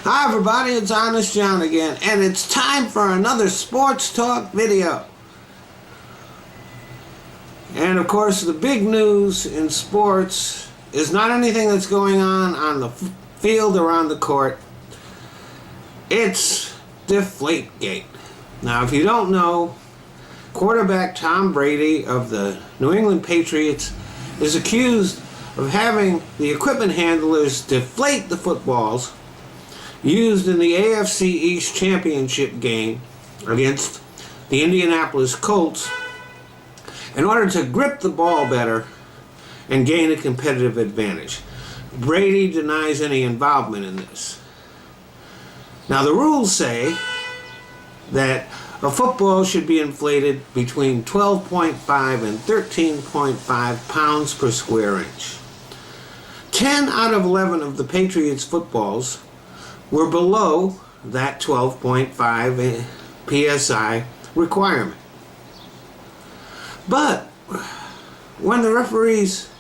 Hi everybody, it's Honest John again, and it's time for another sports talk video. And of course, the big news in sports is not anything that's going on the field or on the court. It's Deflategate. Now, if you don't know, quarterback Tom Brady of the New England Patriots is accused of having the equipment handlers deflate the footballs used in the AFC East Championship game against the Indianapolis Colts in order to grip the ball better and gain a competitive advantage. Brady denies any involvement in this. Now, the rules say that a football should be inflated between 12.5 and 13.5 pounds per square inch. 10 out of 11 of the Patriots' footballs were below that 12.5 psi requirement. But when the referees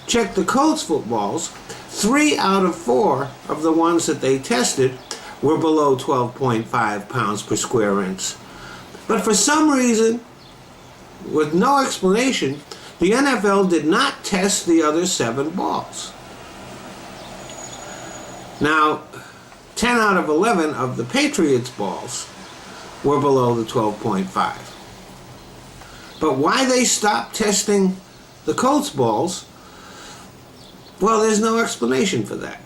checked the Colts footballs, 3 out of 4 of the ones that they tested were below 12.5 pounds per square inch. But for some reason, with no explanation, the NFL did not test the other 7 balls. Now, 10 out of 11 of the Patriots' balls were below the 12.5. But why they stopped testing the Colts balls, well, there's no explanation for that.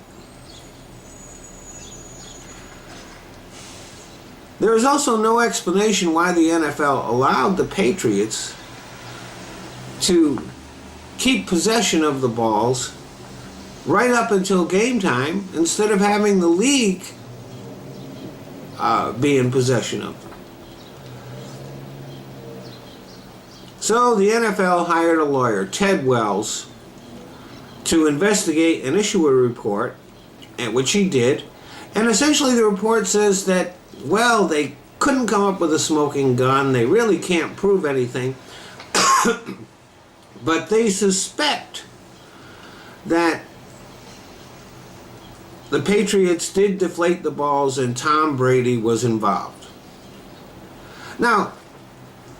There is also no explanation why the NFL allowed the Patriots to keep possession of the balls right up until game time instead of having the league be in possession of them. So the NFL hired a lawyer, Ted Wells, to investigate and issue a report, which he did. And essentially the report says that, well, they couldn't come up with a smoking gun. They really can't prove anything. But they suspect that the Patriots did deflate the balls and Tom Brady was involved. Now,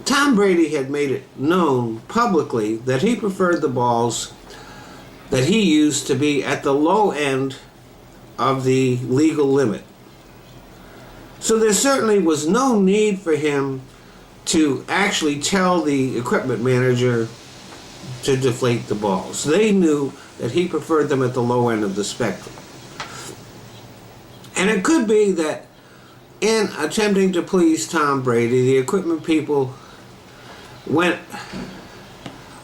Tom Brady had made it known publicly that he preferred the balls that he used to be at the low end of the legal limit. So there certainly was no need for him to actually tell the equipment manager to deflate the balls. They knew that he preferred them at the low end of the spectrum. And it could be that in attempting to please Tom Brady, the equipment people went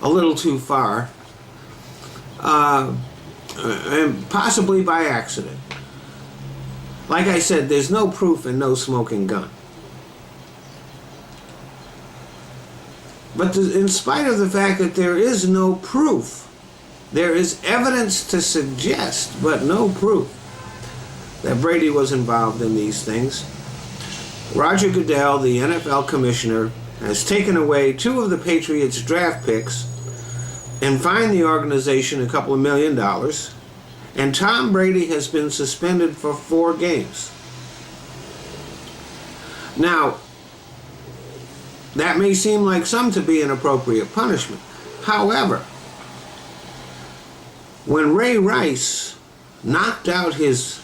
a little too far, and possibly by accident. Like I said, there's no proof and no smoking gun. But in spite of the fact that there is no proof, there is evidence to suggest, but no proof, that Brady was involved in these things. Roger Goodell, the NFL commissioner, has taken away 2 of the Patriots' draft picks and fined the organization a couple of $1 million. And Tom Brady has been suspended for 4 games. Now, that may seem like some to be an appropriate punishment. However, when Ray Rice knocked out his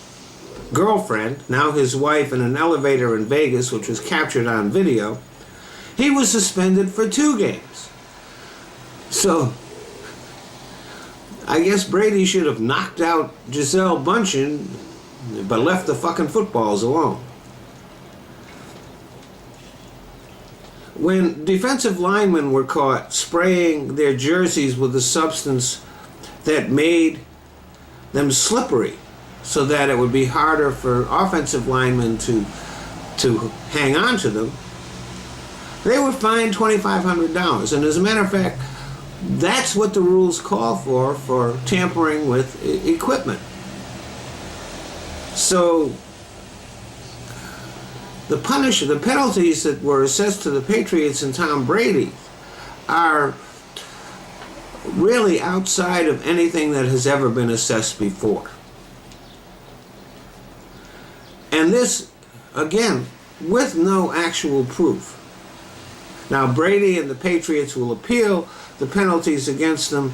girlfriend, now his wife, in an elevator in Vegas, which was captured on video, he was suspended for 2 games. So, I guess Brady should have knocked out Gisele Bündchen, but left the fucking footballs alone. When defensive linemen were caught spraying their jerseys with a substance that made them slippery, so that it would be harder for offensive linemen to hang on to them, they were fined $2,500. And as a matter of fact, that's what the rules call for tampering with equipment. So the penalties that were assessed to the Patriots and Tom Brady are really outside of anything that has ever been assessed before. And this, again, with no actual proof. Now, Brady and the Patriots will appeal the penalties against them,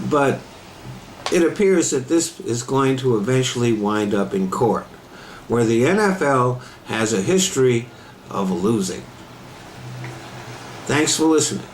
but it appears that this is going to eventually wind up in court, where the NFL has a history of losing. Thanks for listening.